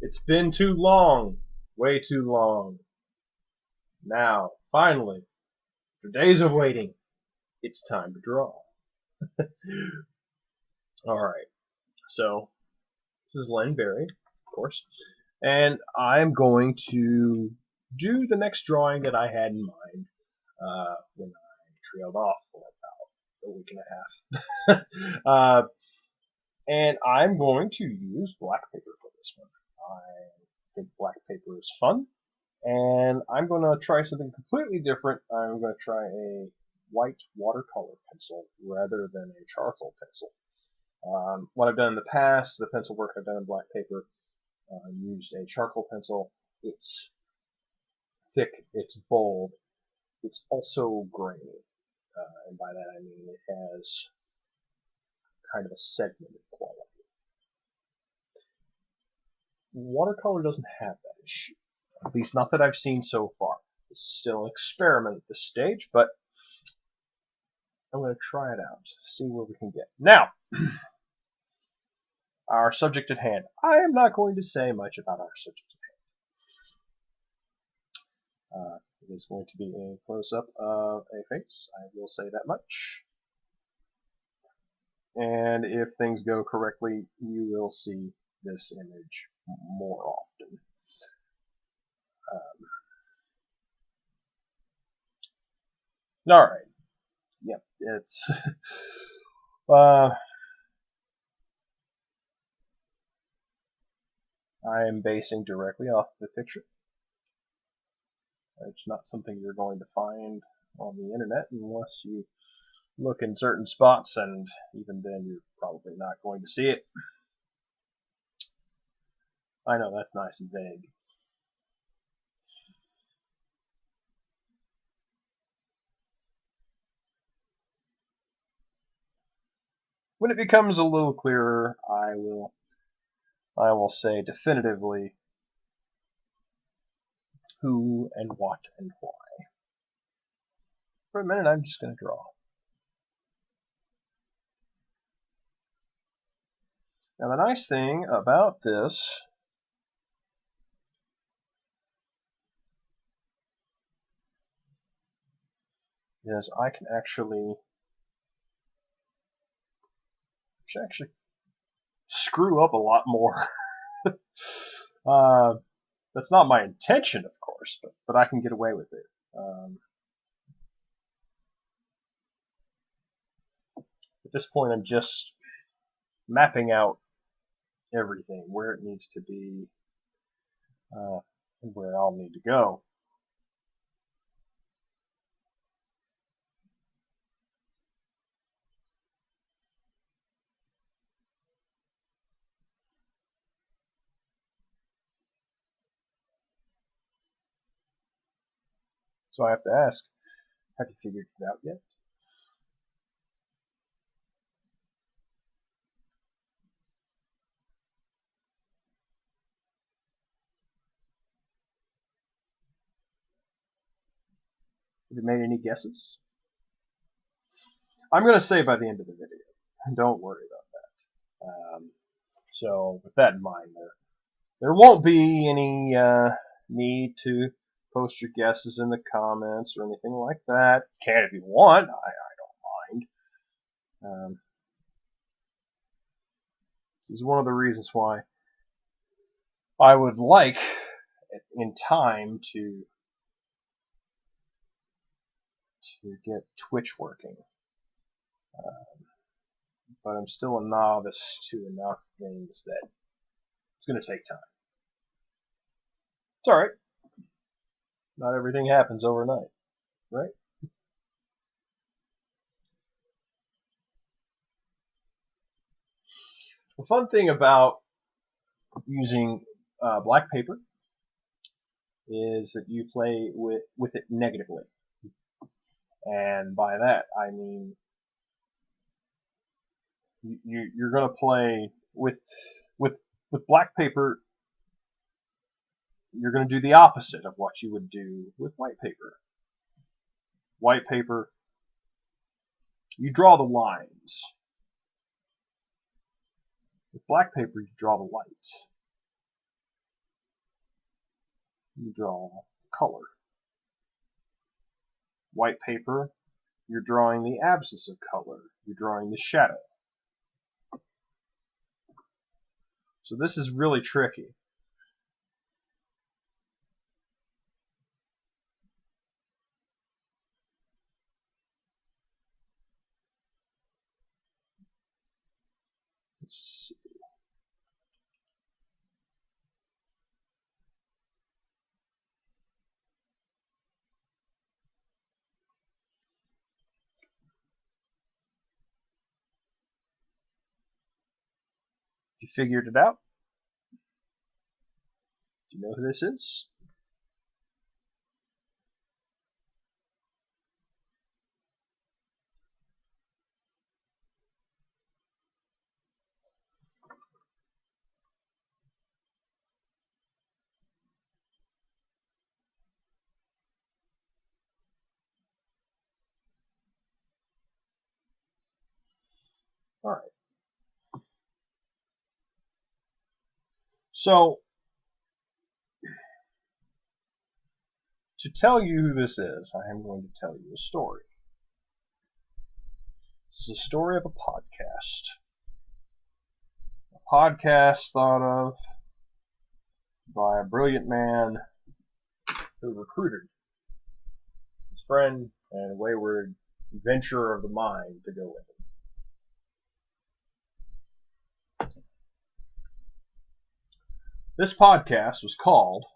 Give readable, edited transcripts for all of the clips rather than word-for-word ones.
It's been too long, way too long. Now, finally, after days of waiting, it's time to draw. Alright, so this is Len Berry, of course, and I'm going to do the next drawing that I had in mind when I trailed off for about a week and a half. And I'm going to use black paper for this one. I think black paper is fun. And I'm going to try something completely different. I'm going to try a white watercolor pencil rather than a charcoal pencil. What I've done in the past, the pencil work I've done in black paper, used a charcoal pencil. It's thick, it's bold, it's also grainy. And by that I mean it has kind of a segmented quality. Watercolor doesn't have that issue. At least not that I've seen so far. It's still an experiment at this stage, but I'm going to try it out, see where we can get. Now, our subject at hand. I am not going to say much about our subject at hand. It is going to be a close-up of a face, I will say that much. And if things go correctly, you will see this image more often. Alright. Yep, it's... I am basing directly off the picture. It's not something you're going to find on the internet unless you look in certain spots, and even then you're probably not going to see it. I know, that's nice and vague. When it becomes a little clearer, I will say definitively who and what and why. For a minute, I'm just going to draw. Now, the nice thing about this is I can actually screw up a lot more. That's not my intention, of course, but I can get away with it. At this point, I'm just mapping out everything, where it needs to be, and where I'll need to go. So I have to ask, have you figured it out yet? Have you made any guesses? I'm going to say by the end of the video. Don't worry about that. So with that in mind, there won't be any need to post your guesses in the comments or anything like that. You can if you want. I don't mind. This is one of the reasons why I would like, in time, to get Twitch working. But I'm still a novice to enough things that it's going to take time. It's alright. Not everything happens overnight, right? The fun thing about using black paper is that you play with it negatively. And by that, I mean you're going to play with black paper. You're going to do the opposite of what you would do with white paper. White paper, you draw the lines. With black paper, you draw the lights. you draw color. White paper, you're drawing the absence of color. You're drawing the shadow. So this is really tricky. Let's see. You figured it out? Do you know who this is? All right. So, to tell you who this is, I am going to tell you a story. This is a story of a podcast. A podcast thought of by a brilliant man who recruited his friend and wayward adventurer of the mind to go with him. This podcast was called,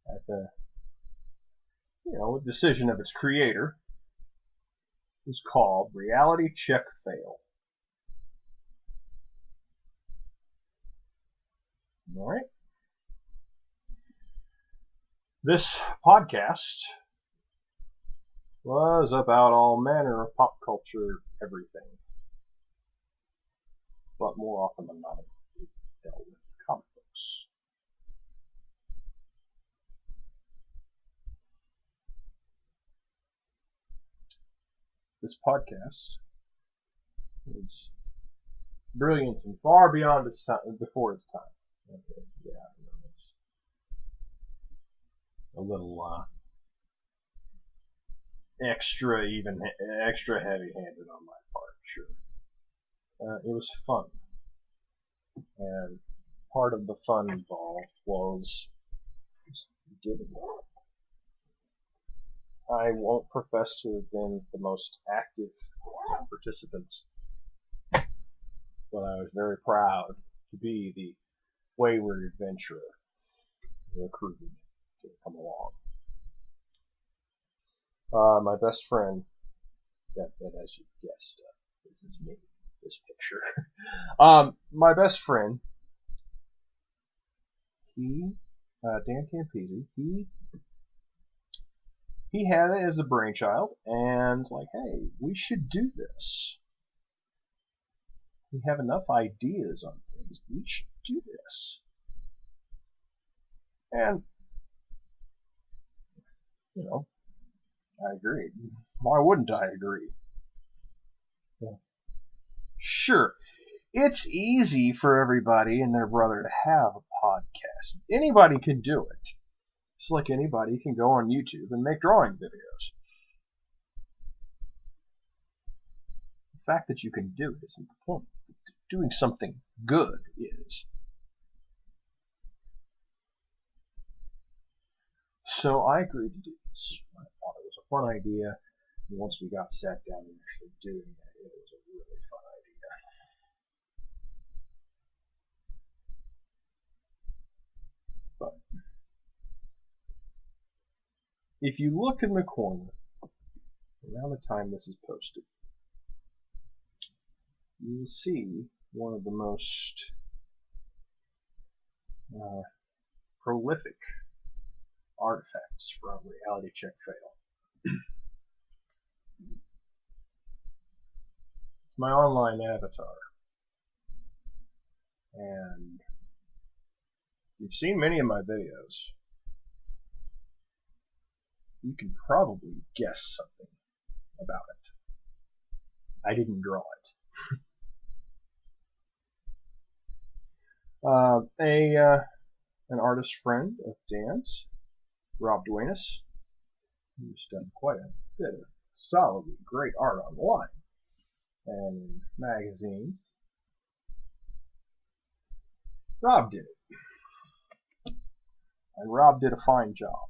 at the decision of its creator, was called Reality Check Fail. All right. This podcast was about all manner of pop culture everything, but more often than not, it dealt with comic books. This podcast is brilliant and far beyond its time, before its time. Okay, yeah, it's a little extra heavy-handed on my part, sure. It was fun, and part of the fun involved was giving. I won't profess to have been the most active participant, but I was very proud to be the wayward adventurer recruited to come along. My best friend, that as you guessed, this is me, this picture. My best friend, Dan Campese, he had it as a brainchild, and like, hey, we should do this. We have enough ideas on things. We should do this. And, I agreed. Why wouldn't I agree? Yeah. Sure, it's easy for everybody and their brother to have a podcast. Anybody can do it. It's like anybody can go on YouTube and make drawing videos. The fact that you can do it isn't the point. Doing something good is. So I agreed to do this. I thought it was a fun idea, and once we got sat down and actually doing it, it was a really fun idea. But if you look in the corner, around the time this is posted, you will see one of the most prolific artifacts from Reality Check Fail. It's my online avatar. And you've seen many of my videos. You can probably guess something about it. I didn't draw it. an artist friend of Dan's, Rob Duenas, who's done quite a bit of solidly great art online and in magazines. Rob did it, and Rob did a fine job.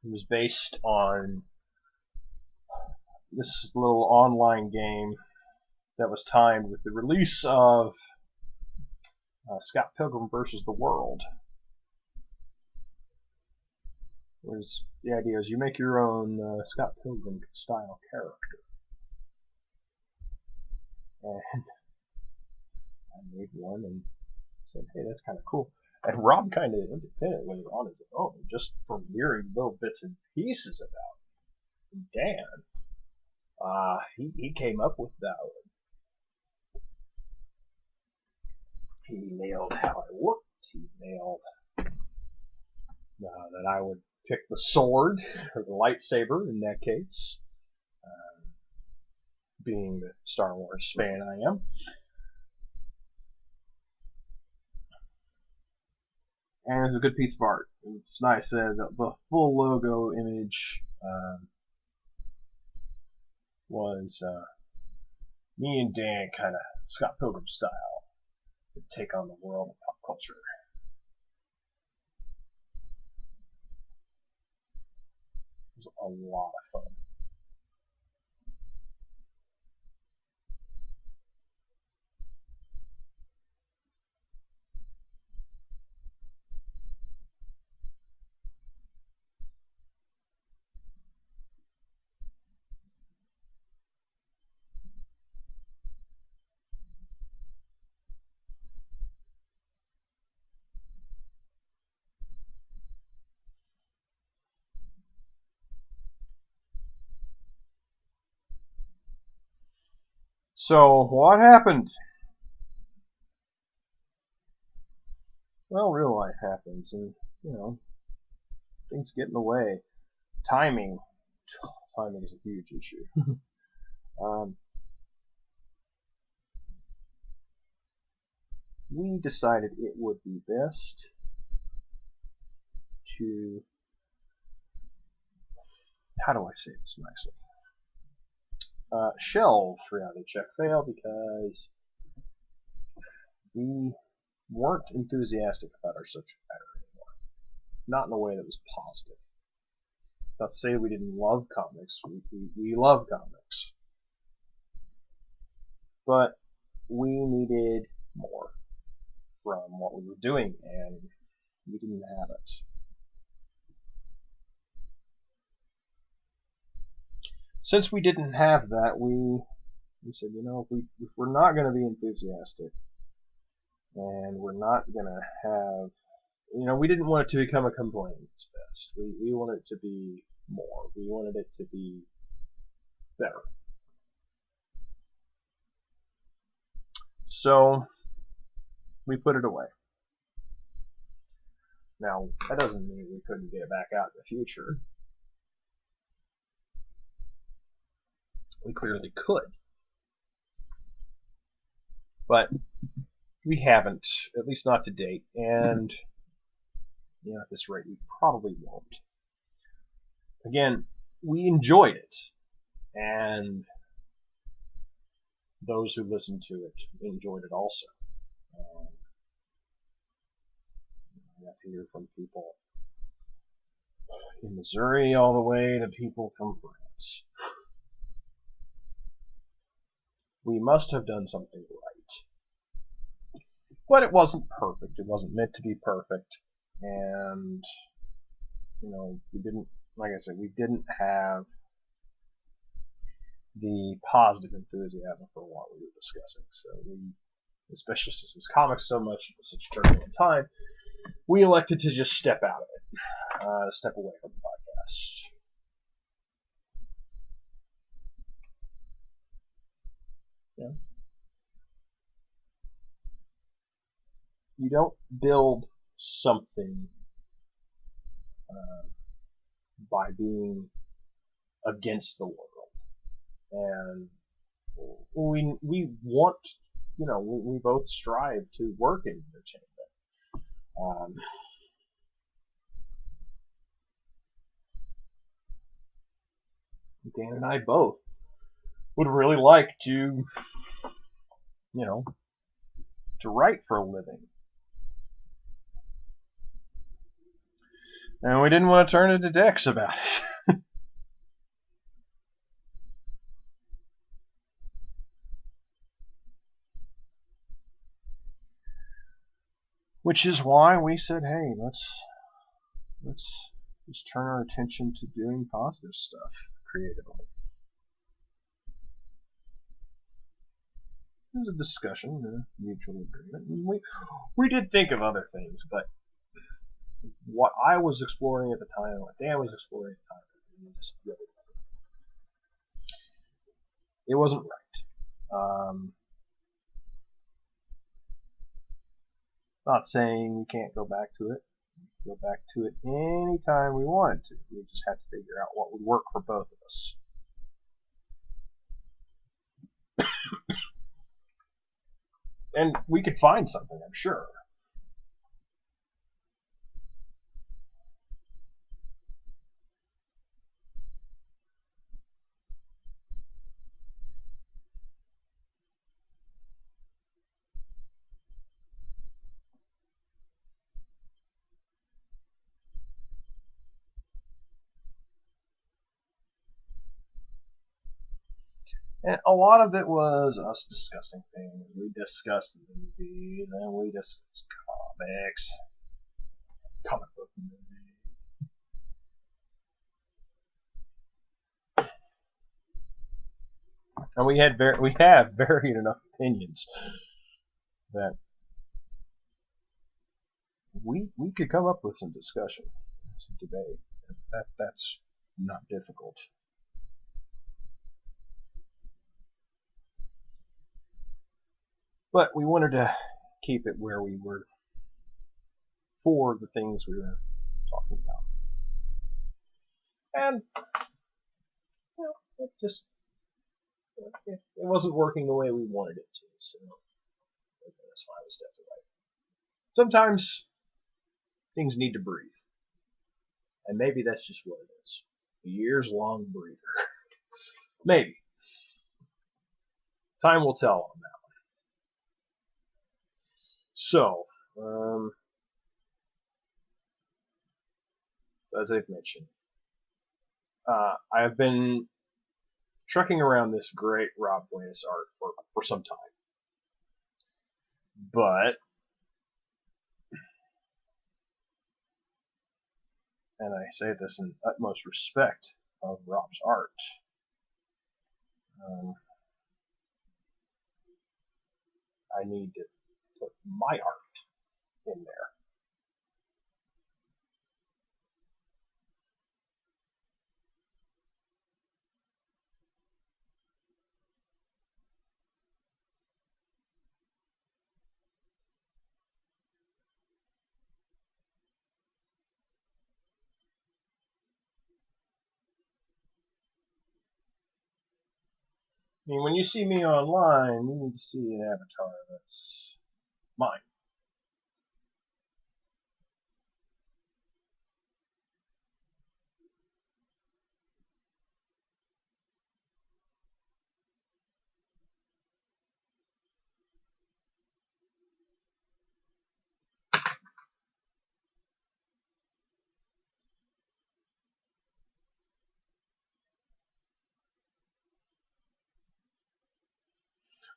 It was based on this little online game that was timed with the release of Scott Pilgrim vs. the World. Whereas the idea is you make your own Scott Pilgrim style character. And I made one and said, hey, that's kind of cool. And Rob kind of independently on his own, just from hearing little bits and pieces about Dan, he came up with that one. He nailed how I looked. He nailed that I would pick the sword, or the lightsaber in that case, being the Star Wars fan I am. And it's a good piece of art. It's nice. The full logo image was me and Dan kind of Scott Pilgrim style to take on the world of pop culture. It was a lot of fun. So, what happened? Well, real life happens, and, things get in the way. Timing. Timing is a huge issue. We decided it would be best to, how do I say this nicely? Shelve Reality Check Fail because we weren't enthusiastic about our subject matter anymore. Not in a way that was positive. It's not to say we didn't love comics. We love comics. But we needed more from what we were doing, and we didn't have it. Since we didn't have that, we said, if we're not going to be enthusiastic, and we're not going to have, we didn't want it to become a complaints fest. We wanted it to be more. We wanted it to be better. So, we put it away. Now, that doesn't mean we couldn't get it back out in the future. We clearly could. But we haven't, at least not to date, and at this rate we probably won't. Again, we enjoyed it, and those who listened to it enjoyed it also. I got to hear from people in Missouri all the way to people from France. We must have done something right. But it wasn't perfect. It wasn't meant to be perfect. And, we didn't, like I said, we didn't have the positive enthusiasm for what we were discussing. So especially since it was comics so much, it was such a turbulent time, we elected to just step out of it, step away from the podcast. Yeah. You don't build something by being against the world and we want, we both strive to work in entertainment. Dan and I both would really like to, to write for a living. And we didn't want to turn into dicks about it. Which is why we said, hey, let's just turn our attention to doing positive stuff creatively. It was a discussion, a mutual agreement. And we did think of other things, but what I was exploring at the time, what Dan was exploring at the time, just really, it wasn't right. Not saying we can't go back to it. Go back to it anytime we wanted to. We just had to figure out what would work for both of us. And we could find something, I'm sure. And a lot of it was us discussing things. We discussed movies, and we discussed comic book movies. And we have varied enough opinions that we could come up with some discussion, some debate. That's not difficult. But we wanted to keep it where we were for the things we were talking about. And it wasn't working the way we wanted it to, so that's why we stepped away. Sometimes things need to breathe. And maybe that's just what it is. A years-long breather. Maybe. Time will tell on that one. So, as I've mentioned, I have been trekking around this great Rob Buenas art for some time. But, and I say this in utmost respect of Rob's art, I need to put my art in there. I mean, when you see me online, you need to see an avatar that's mine.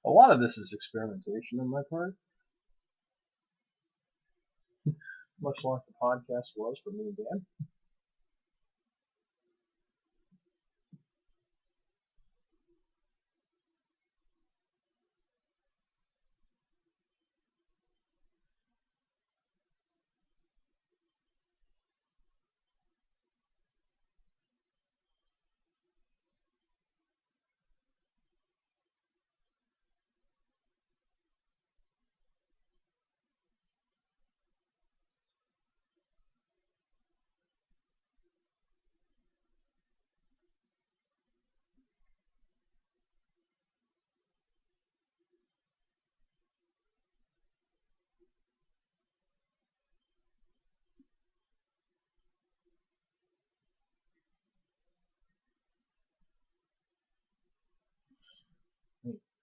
A lot of this is experimentation on my part, much like the podcast was for me and Dan.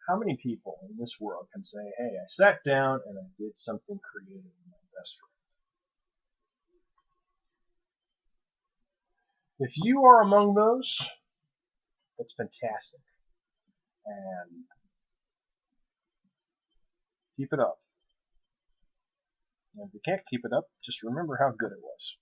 How many people in this world can say, hey, I sat down and I did something creative with my best friend? If you are among those, that's fantastic. And keep it up. And if you can't keep it up, just remember how good it was.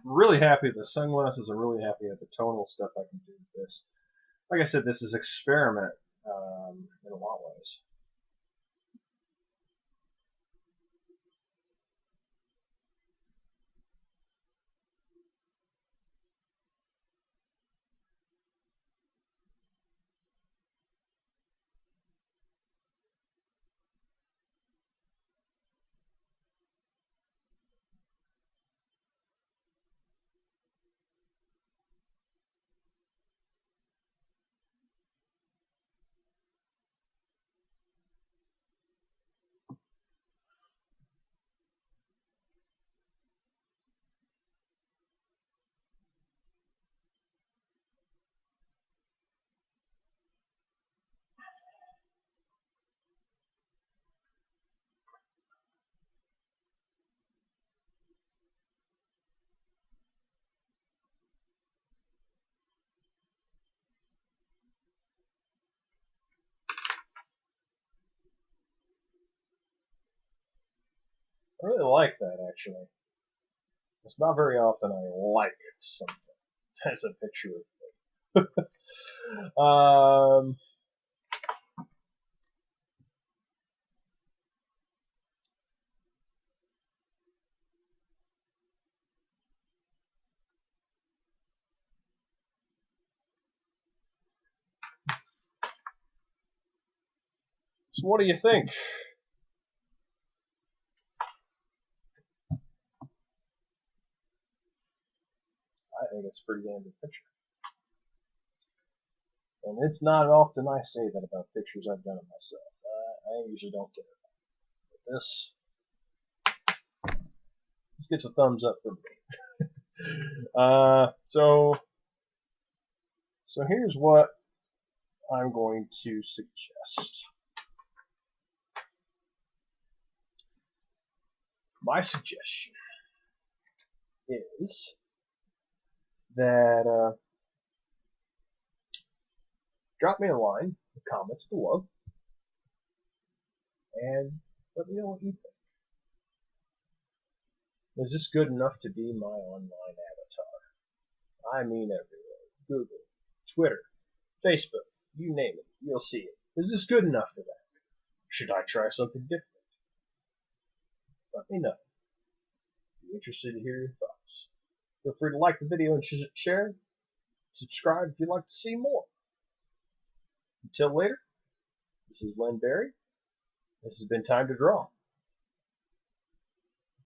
I'm really happy the sunglasses. I'm really happy at the tonal stuff I can do with this. Like I said, this is experiment in a lot of ways. I really like that, actually. It's not very often I like something as a picture of me. So what do you think? I think it's a pretty damn good picture. And it's not often I say that about pictures I've done of myself. I usually don't get it. But this gets a thumbs up from me. So here's what I'm going to suggest. My suggestion is that drop me a line, comments below, and let me know what you think. Is this good enough to be my online avatar? I mean everywhere. Google, Twitter, Facebook, you name it, you'll see it. Is this good enough for that? Should I try something different? Let me know. I'm interested to hear your thoughts. Feel free to like the video and share. Subscribe if you'd like to see more. Until later, this is Len Berry. This has been Time to Draw.